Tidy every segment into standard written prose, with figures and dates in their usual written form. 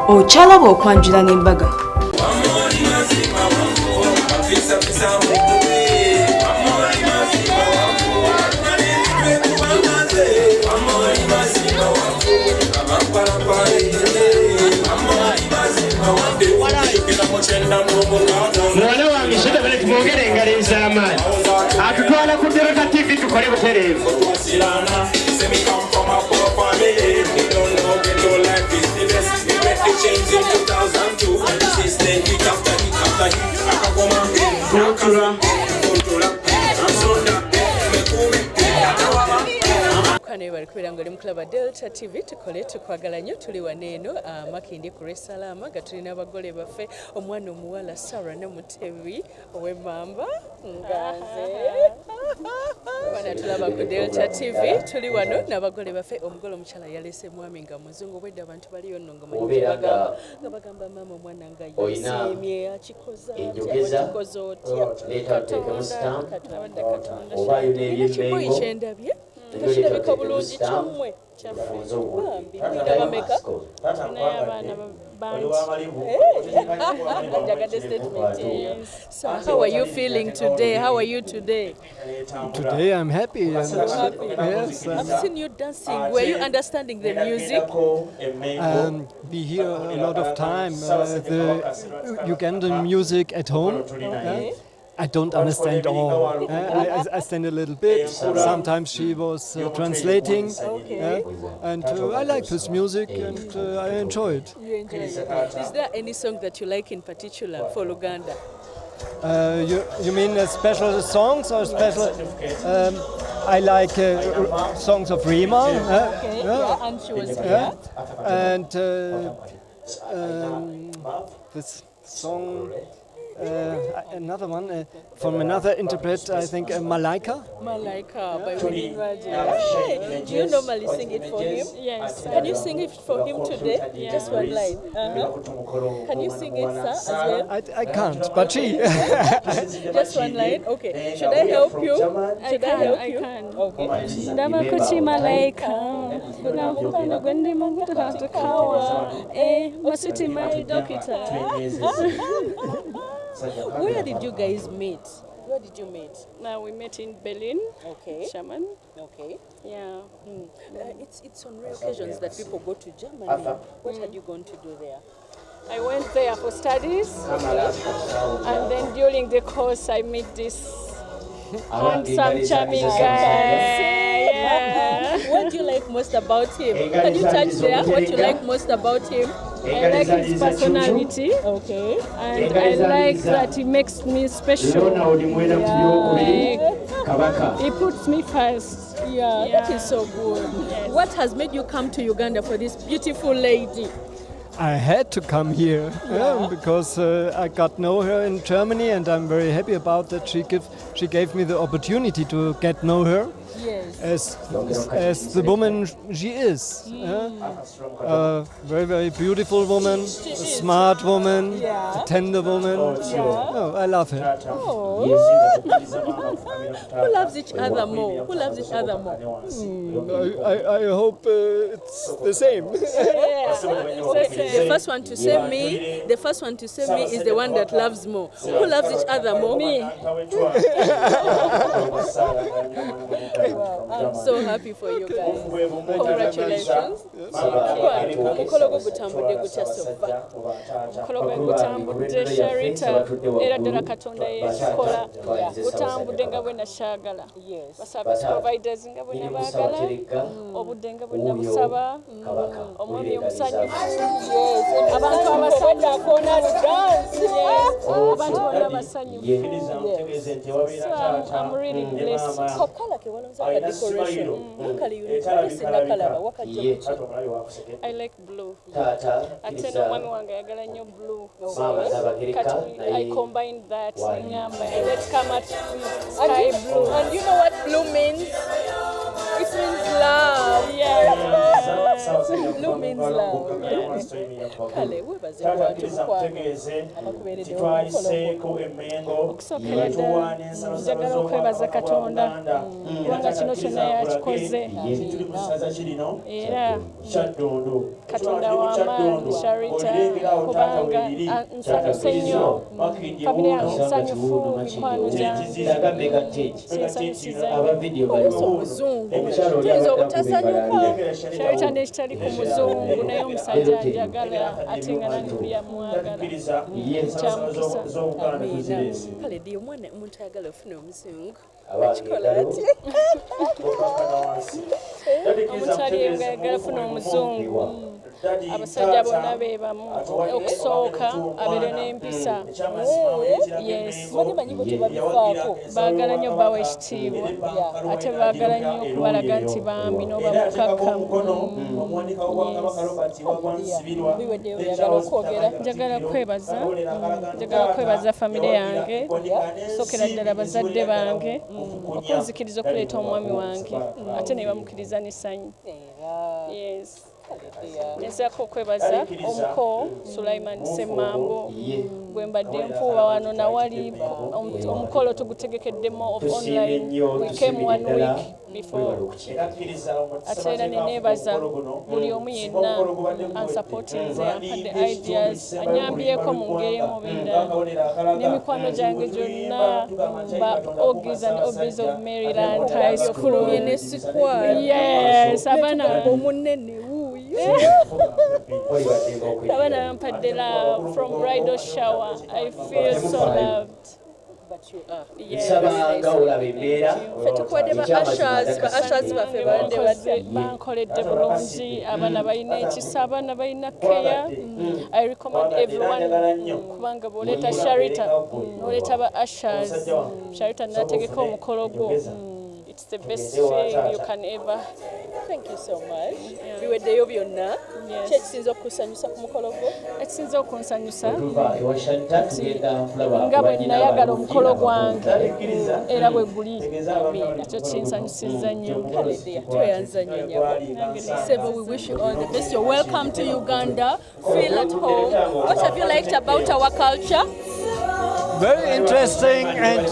Okyala bw'okwanjula n'embaga. Mwana wange shida bale tumwongere engalo ez'amaanyi atutwala ku Dereka TV tukole butereevu. Kane bali kubera ngo mu Club Delta TV tukole tukwagala nnyo tuli waneeno Makindi ku Salama nga tulina abagole baffe omwana omuwala Sarah Namutebi ow'Emmamba nganze bana tulaba ku Delta TV tuli wano n'abagole baffe omugole omukyala yalese mwami nga muzungu bwedda abantu baliyo nno nga bagamba mama omwana nga yasiimye akikoza akikoza otya Katonda ekiboyi kyendabye tekirabika bulungi kimmwe kyaffe ndabameka n'abaana So how are you feeling today? How are you today? Today I'm happy. Yes, I've seen you dancing. Were you understanding the music? We hear a lot of time the Ugandan music at home. I don't understand all. I stand a little bit. Sometimes she was translating. And I like this music and I enjoy it. You enjoy it. Is there any song that you like in particular for Uganda? You mean special songs or special? I like songs of Rima. And she was here. And this song. Another one from another interpret, I think Malaika. Malaika by Winnie Raji. Hey, do you normally sing it for him? Yes. Can you sing it for him today? Yeah. Just one line. Can you sing it, sir, as well? I can't, but she. Just one line? Okay. Should I help you? Should I help you? I can. Okay. Ndaba kuchi malaika namukwano gwendi mungutu hatukawa masiti my doctor. Where did you guys meet? Where did you meet? Now we met in Berlin. Okay. Shaman. Okay. Yeah. It's on rare occasions that people go to Germany. What had you gone to do there? I went there for studies, and then during the course I met this handsome, charming guy. Yeah. What do you like most about him? Can you touch there? What you like most about him? I like his personality. Okay. And I like that he makes me special. Like, he puts me first. Yeah, that is so good. Yes. What has made you come to Uganda for this beautiful lady? I had to come here because I got to know her in Germany, and I'm very happy about that. She gave me the opportunity to get know her. Yes. As the woman she is. A very, very beautiful woman, a smart woman, a tender woman. Oh, I love her. Oh. Who loves each other more? Who loves each other more? I hope it's the same. The first one to say me. The first one to say me is the one that loves more. Who loves each other more? Me. Wow, I'm so happy for you guys. Congratulations. Omukolo gwo gutambudde gutya Sova? Omukolo gwe gutambudde Sharita era ddala Katonda yekikola gutambudde nga bwe nakyagala. Basaba providers nga bwe nabaagala, obudde nga bwe nabusaba, omwami omusanyufu, abantu abasajja akoona ludansi, abantu bonna basanyufu. So I'm really blessed. I like blue. Ate n'omwami wange ayagala nnyo blue. Kati I combined that nyamba. Let's come at sky blue. And you know what blue means? It means love. Yeah. Blue means love. Kale webaze kwatu kitwayiseeko emmengo Okusookera ddala njagala okwebaza Katonda kubanga kino kyonna yakikoze era Katonda w'amaanyi Sharita kubanga nsanyuse nnyo famire yange nsanyufu mikwano gyange kinsanyusiza omuzungu kiyinza obutasanyuka Sharita nekitali ku muzungu naye omusajja anjagala ate nga nanguli yamwagala kyamukisa kale ddi omwana omuntu ayagala ofuna omuzungu akikola ati omutali nga ayagala ofuna omuzungu abasajja bonna be bamu okusooka abeere n'empisa bamanyi bwe tebabifaako baagala nnyo bawa ekitiibwa ate baagala nnyo okubalaga nti bambi n'oba mukakkamu biweddeyo oyagala okwogera njagala kwebaza famire yange sookera ddala bazadde bange okunzikiriza okuleeta omwami wange ate ne bamukiriza n'essanyu yes ngezaako okwebaza omuko Sulaiman Ssemambo gwe mbadde nfuuba wano nawali omukolo tugutegekeddemu of online we came 1 week before ate era neneebaza buli omu yenna ansupportinze ampadde ideas anyambyeko mu ngeri emu endala n'emikwano gyange gyonna ba Oggies and Obbies of Maryland High School yes abaana omunene abaana bampadde love from bridal shower I feel so loved. Nsabanga olaba embeera tukuwadde ba ushers baffe badde bankoledde bulungi abaana balina ekisa abaana balina keya I recommend everyone kubanga bw'oleeta Sharita n'oleeta ba ushers Sharita nategeka omukolo gwo it's the best thing you can ever. Thank you so much. Biweddeyo byonna ki ekisinza okusanyusa ku mukolo gwo? Ekisinza okunsanyusa nga bwe nayagala omukolo gwange era bwe guli ekyo kinsanyusizza nnyo. Tweyanza nnyo nyabo. Sebo, we wish you all the best. You're welcome to Uganda. Feel at home. What have you liked about our culture? Very interesting, and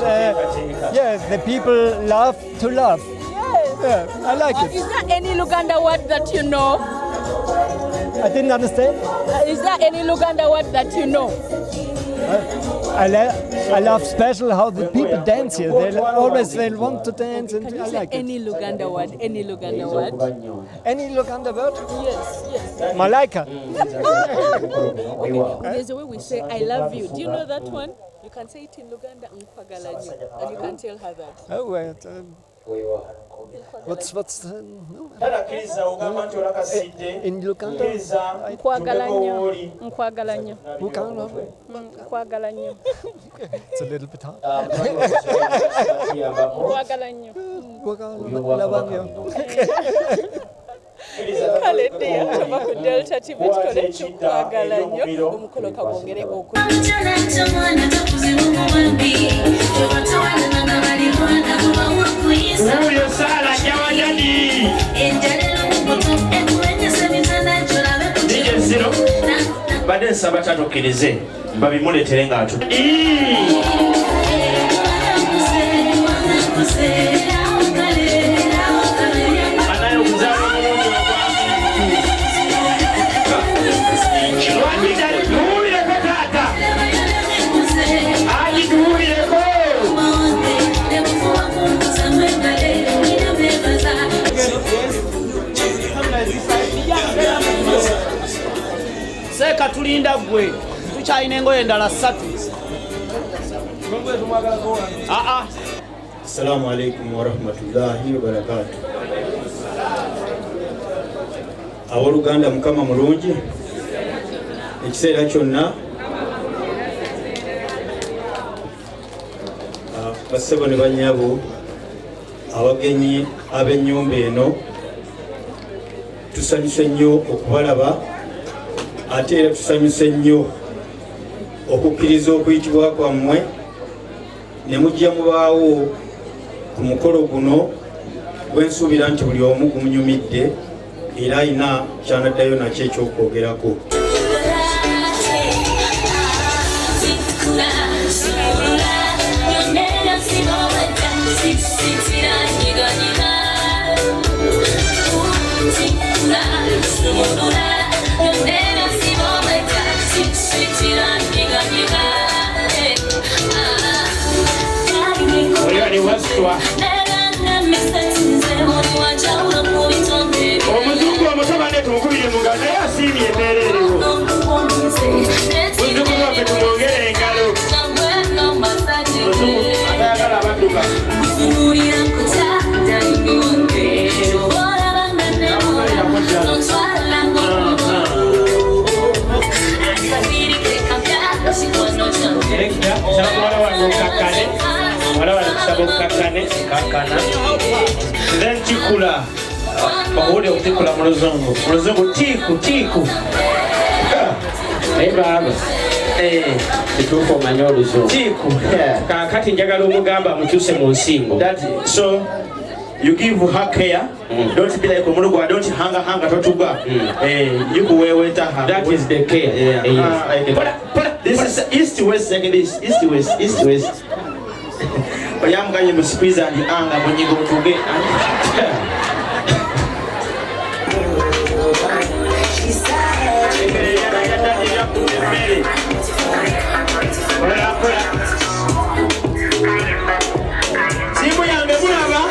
yeah, the people love to love. Yes. Yeah, I like it. Is there any Luganda word that you know? I didn't understand. Is there any Luganda word that you know? I love special how the people dance here. They want to dance, and I like it. Any Luganda word? Any Luganda word? Any Luganda word? Yes. Malaika. Okay. There's a way we say "I love you." Do you know that one? You can say it in Luganda, "Nkwagalanyo," and you can tell her that. Oh wait. What's no? In Luganda? Nkwagala nnyo. Nkwagala nnyo. It's a little bit hard. Nkwagala nnyo. Kale ddeya tuva ku Delta TV tukole tukwagala nnyo omukolo kagwongere Uyo sala jawajani DJ Zero badde nsaba tatokirize babimuleetere ng'atu anayo okuzaala omulungi wagwami tuwulireko taata ali tuwulireko seeka tulinda gwe tukyalina engoye endala 3. Assalamu alaikum wa rahmatullahi wa barakatuh. Abooluganda mukama mulungi ekiseera kyonna bassebo ne banyabo abagenyi ab'ennyumba eno tusanyuse nnyo okubalaba ate era tusanyuse nnyo okukkiriza okuyitibwa kwammwe ne mujja mubaawo ku mukolo guno gwensuubira nti buli omu gumunyumidde era ayina kyanaddayo nakyo ekyokwogerako. Omuzungu omutabane tumukubire mu ngalo naye asiimye embeera eriwo. Muzungu waffe tumwongere engalo. Muzungu atayagala abaddugavu. Then tikula bahuli okutikula mu luzungu tiku naye baba kituufu omanye oluzungu tiku kakati njagala omugamba amukyuse mu nsingo so you give her care don't be like omulugwa don't hanga totuga yikuweweta that is the care this is east west like this east west oyamuganye mu squeeze and anga munyigo tuge simu yange mulaba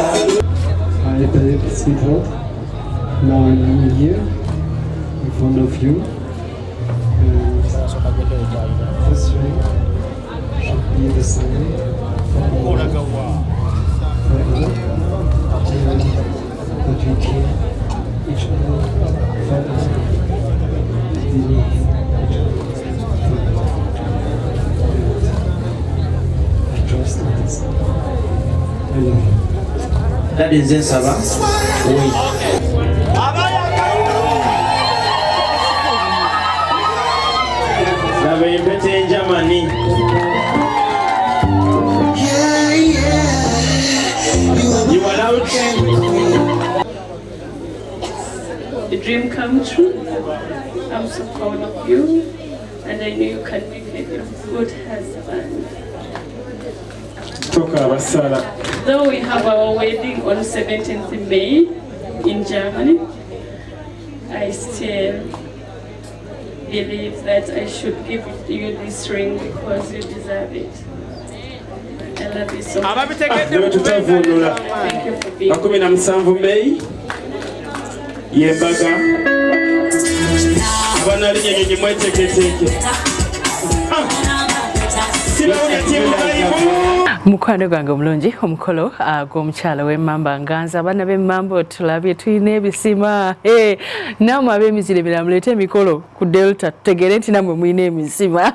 Hi, babe, sweetheart. Now I'm here in front of you. And this ring should be the same forever. And that we care each other forever. We love each other forever. And I trust in this. I love you. that is ensaba laba empete enjamani you allowed the dream come true. I'm so proud of you, and I know you can make me a good husband. Though we have our wedding on 17th May in Germany, I still believe that I should give you this ring because you deserve it. I love you so much. Thank you for being here. 17 May yembaga abanalinyenyenye mweteketeke sibawo yatimu bayimu Mukwano gwange omulungi omukolo gw'omukyala w'emmamba nganza abaana b'emmamba tulabye tulina ebisima nammwe ab'emizire mirala muleete emikolo ku Delta tutegere nti nammwe mulina emizima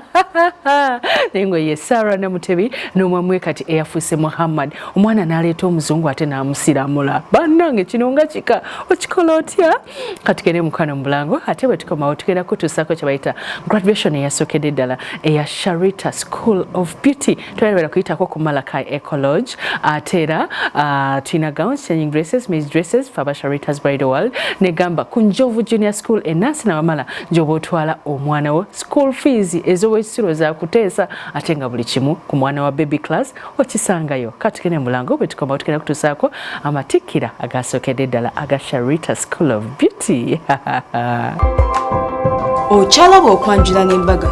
naye ngo ye Sarah Namutebi n'omwamwe kati eyafuuse Muhammad omwana n'aleeta omuzungu ate n'amusiramula bannange kino nga kika okikola otya kati kene mukwano mubulango ate bwe tukomawo tugenda kutuusako kye bayita graduation eyasookedde ddala eya Sharita School of Beauty twalabera kuyitako ku Malakai Eco Lodge atera tulina gowns changing dresses Miss dresses faba Sharita's Bridal World negamba ku Njovu Junior School enansi nawamala njoba otwala omwana wo school fees ez'owekisiro za kuteesa ate nga buli kimu ku mwana wa baby class okisangayo katukene mulango bwe tukoma tukena kutusaako amatikkira agasookedde ddala aga Sharita School of Beauty. Okyalaba okwanjula n'embaga.